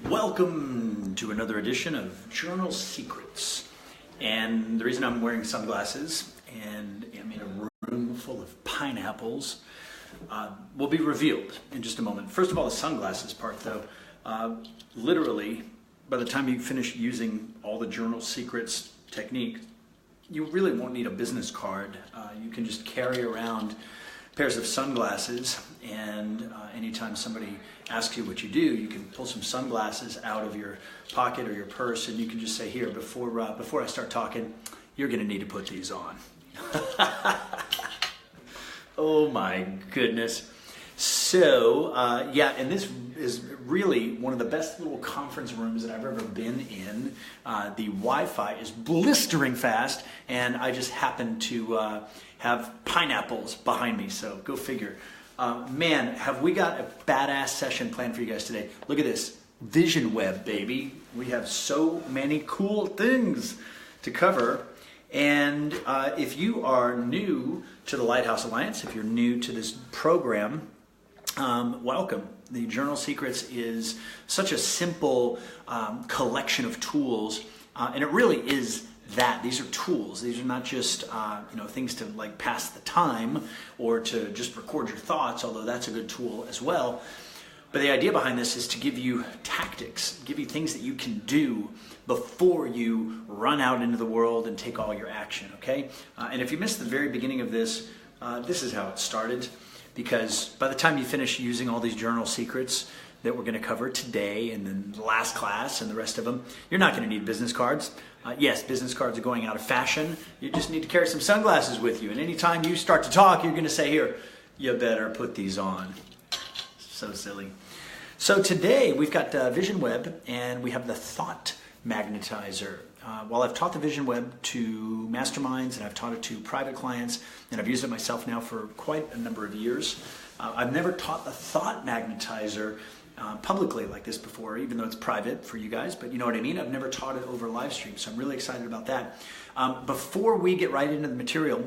Welcome to another edition of Journal Secrets. And the reason I'm wearing sunglasses and am in a room full of pineapples will be revealed in just a moment. First of all, the sunglasses part though, literally by the time you finish using all the Journal Secrets technique, you really won't need a business card. You can just carry around pairs of sunglasses, and anytime somebody asks you what you do, you can pull some sunglasses out of your pocket or your purse, and you can just say, here, before I start talking, you're going to need to put these on. Oh my goodness. So, and this is really one of the best little conference rooms that I've ever been in. The Wi-Fi is blistering fast, and I just happen to have pineapples behind me, so go figure. Man, have we got a badass session planned for you guys today. Look at this, Vision Web, baby. We have so many cool things to cover. And if you are new to the Lighthouse Alliance, if you're new to this program, welcome. The Journal Secrets is such a simple collection of tools, and it really is that. These are tools. These are not just things to like pass the time or to just record your thoughts, although that's a good tool as well. But the idea behind this is to give you tactics, give you things that you can do before you run out into the world and take all your action, okay? And if you missed the very beginning of this, this is how it started. Because by the time you finish using all these Journal Secrets that we're going to cover today and then the last class and the rest of them, you're not going to need business cards. Yes, business cards are going out of fashion. You just need to carry some sunglasses with you. And anytime you start to talk, you're going to say, here, you better put these on. So silly. So today we've got Vision Web, and we have the Thought Magnetizer. While I've taught the Vision Web to masterminds and I've taught it to private clients, and I've used it myself now for quite a number of years, I've never taught the Thought Magnetizer publicly like this before, even though it's private for you guys, but you know what I mean? I've never taught it over live stream, so I'm really excited about that. Before we get right into the material,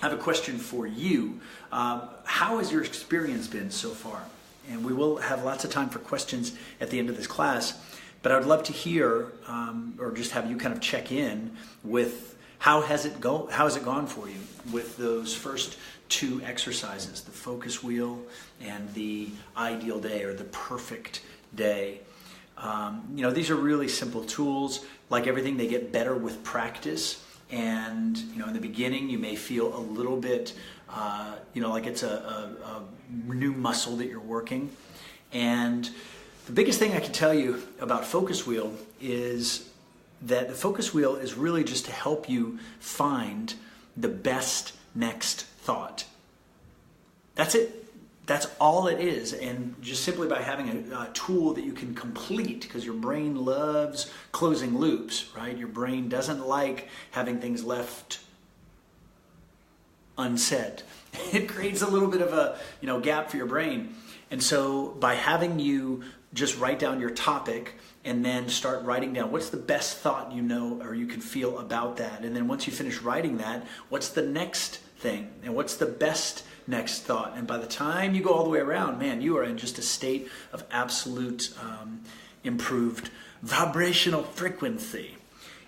I have a question for you. How has your experience been so far? And we will have lots of time for questions at the end of this class. But I would love to hear, or just have you kind of check in with how has it gone for you with those first two exercises, the focus wheel and the ideal day or the perfect day. These are really simple tools. Like everything, they get better with practice. And in the beginning, you may feel a little bit, like it's a new muscle that you're working. And the biggest thing I can tell you about Focus Wheel is that the Focus Wheel is really just to help you find the best next thought. That's it. That's all it is. And just simply by having a tool that you can complete, because your brain loves closing loops, right? Your brain doesn't like having things left unsaid. It creates a little bit of a gap for your brain. And so by having you just write down your topic and then start writing down what's the best thought or you can feel about that. And then once you finish writing that, what's the next thing? And what's the best next thought? And by the time you go all the way around, man, you are in just a state of absolute improved vibrational frequency.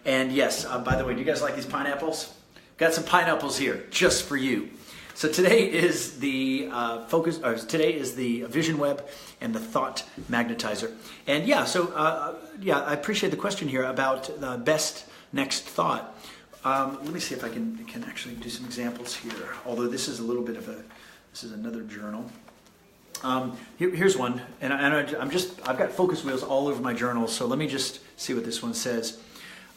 And yes, by the way, do you guys like these pineapples? Got some pineapples here just for you. So today is the today is the Vision Web and the Thought Magnetizer. And I appreciate the question here about the best next thought. Let me see if I can actually do some examples here. Although this is a little bit of this is another journal. Here's one, and I've got focus wheels all over my journals. So let me just see what this one says.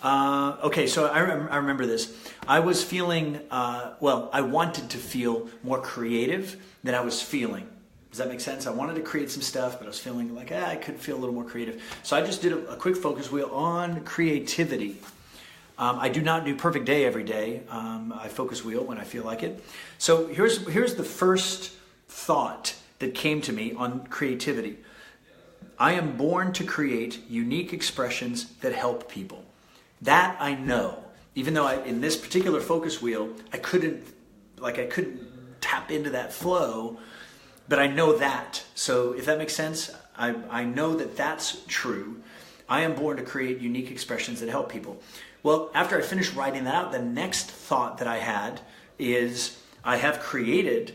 Okay, so I remember this. I was feeling, I wanted to feel more creative than I was feeling. Does that make sense? I wanted to create some stuff, but I was feeling like I could feel a little more creative. So I just did a quick focus wheel on creativity. I do not do perfect day every day. I focus wheel when I feel like it. So here's the first thought that came to me on creativity. I am born to create unique expressions that help people. That I know, even though in this particular focus wheel, I couldn't tap into that flow, but I know that. So if that makes sense, I know that that's true. I am born to create unique expressions that help people. Well, after I finished writing that out, the next thought that I had is I have created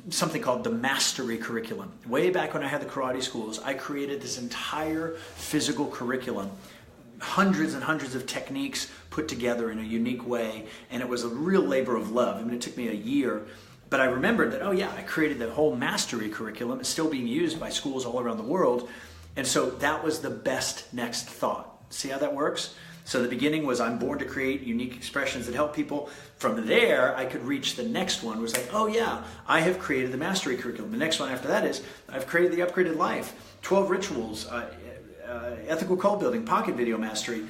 something called the Mastery Curriculum. Way back when I had the karate schools, I created this entire physical curriculum, hundreds and hundreds of techniques put together in a unique way, and it was a real labor of love. I mean, it took me a year, but I remembered that, oh yeah, I created the whole Mastery Curriculum. It's still being used by schools all around the world, and so that was the best next thought. See how that works? So the beginning was I'm born to create unique expressions that help people. From there, I could reach the next one. It was like, oh yeah, I have created the Mastery Curriculum. The next one after that is I've created the Upgraded Life, 12 Rituals, Ethical Cult Building, Pocket Video Mastery.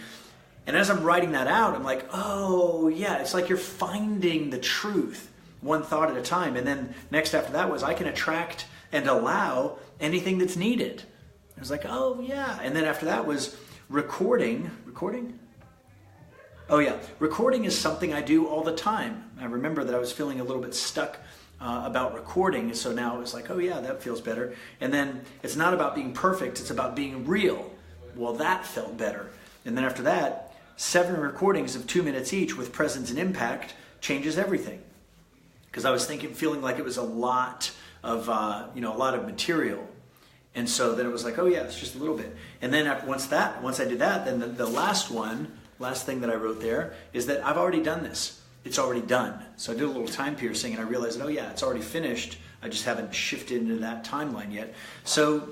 And as I'm writing that out, I'm like, oh yeah, it's like you're finding the truth one thought at a time. And then next after that was I can attract and allow anything that's needed. I was like, oh yeah. And then after that was recording? Oh yeah, recording is something I do all the time. I remember that I was feeling a little bit stuck about recording, so now it was like, oh yeah, that feels better. And then it's not about being perfect, it's about being real. Well, that felt better. And then after that, 7 recordings of 2 minutes each with presence and impact changes everything. Because I was feeling like it was a lot of material. And so then it was like, oh yeah, it's just a little bit. And then once I did that, then the last thing that I wrote there is that I've already done this. It's already done. So I did a little time piercing and I realized, oh yeah, it's already finished. I just haven't shifted into that timeline yet. So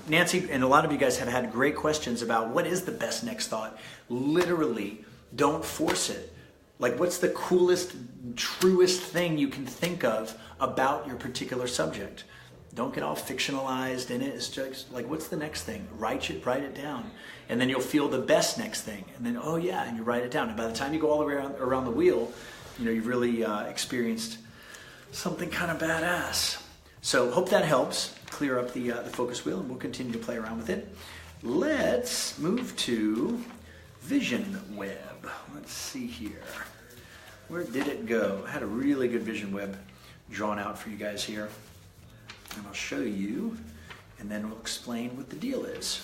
Nancy and a lot of you guys have had great questions about what is the best next thought. Literally, don't force it. Like, what's the coolest, truest thing you can think of about your particular subject? Don't get all fictionalized in it. It's just like, what's the next thing? Write it down. And then you'll feel the best next thing. And then, oh yeah, and you write it down. And by the time you go all the way around the wheel, you've really experienced something kind of badass. So hope that helps clear up the focus wheel, and we'll continue to play around with it. Let's move to Vision Web. Let's see here. Where did it go? I had a really good Vision Web drawn out for you guys here. And I'll show you, and then we'll explain what the deal is.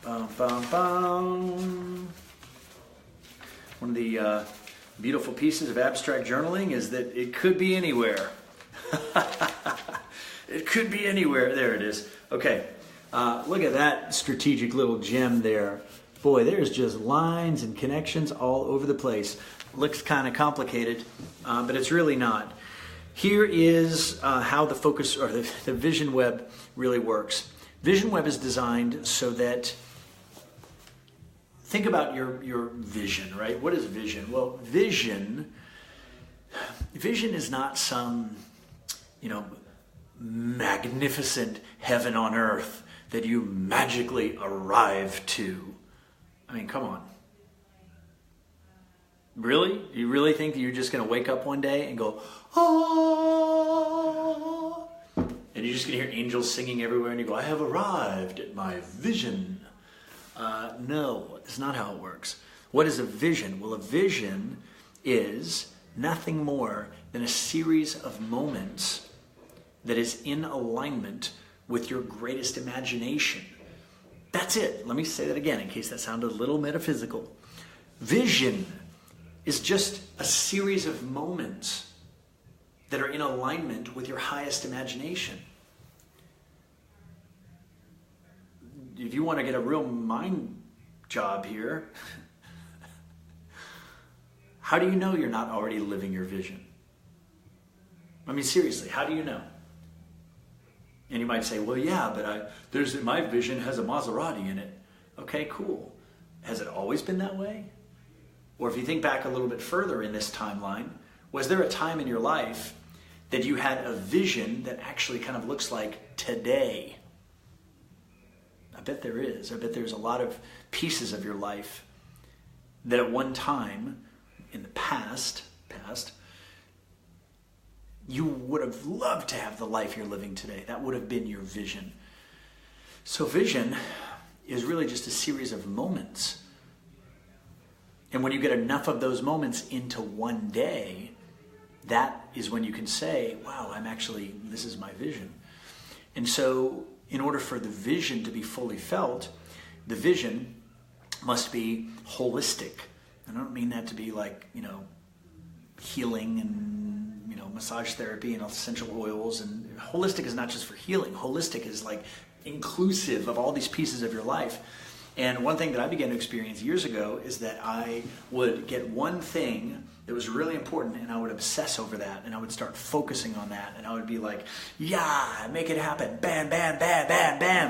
Bum, bum, bum. One of the beautiful pieces of abstract journaling is that it could be anywhere. It could be anywhere. There it is. Okay, look at that strategic little gem there. Boy, there's just lines and connections all over the place. Looks kind of complicated, but it's really not. Here is how the focus or the Vision Web really works. Vision Web is designed so that, think about your vision, right? What is vision? Well, vision is not some, magnificent heaven on earth that you magically arrive to. I mean, come on. Really? You really think that you're just going to wake up one day and go, oh, and you're just going to hear angels singing everywhere and you go, I have arrived at my vision. No, it's not how it works. What is a vision? Well, a vision is nothing more than a series of moments that is in alignment with your greatest imagination. That's it. Let me say that again in case that sounded a little metaphysical. Vision is just a series of moments that are in alignment with your highest imagination. If you want to get a real mind job here, how do you know you're not already living your vision? I mean, seriously, how do you know? And you might say, well, yeah, but my vision has a Maserati in it. Okay, cool. Has it always been that way? Or if you think back a little bit further in this timeline, was there a time in your life that you had a vision that actually kind of looks like today? I bet there is. I bet there's a lot of pieces of your life that at one time in the past, you would have loved to have the life you're living today. That would have been your vision. So vision is really just a series of moments. And when you get enough of those moments into one day, that is when you can say, wow, this is my vision. And so in order for the vision to be fully felt, the vision must be holistic. And I don't mean that to be like, healing and, massage therapy and essential oils. And holistic is not just for healing. Holistic is like inclusive of all these pieces of your life. And one thing that I began to experience years ago is that I would get one thing that was really important and I would obsess over that and I would start focusing on that and I would be like, yeah, make it happen, bam, bam, bam, bam, bam.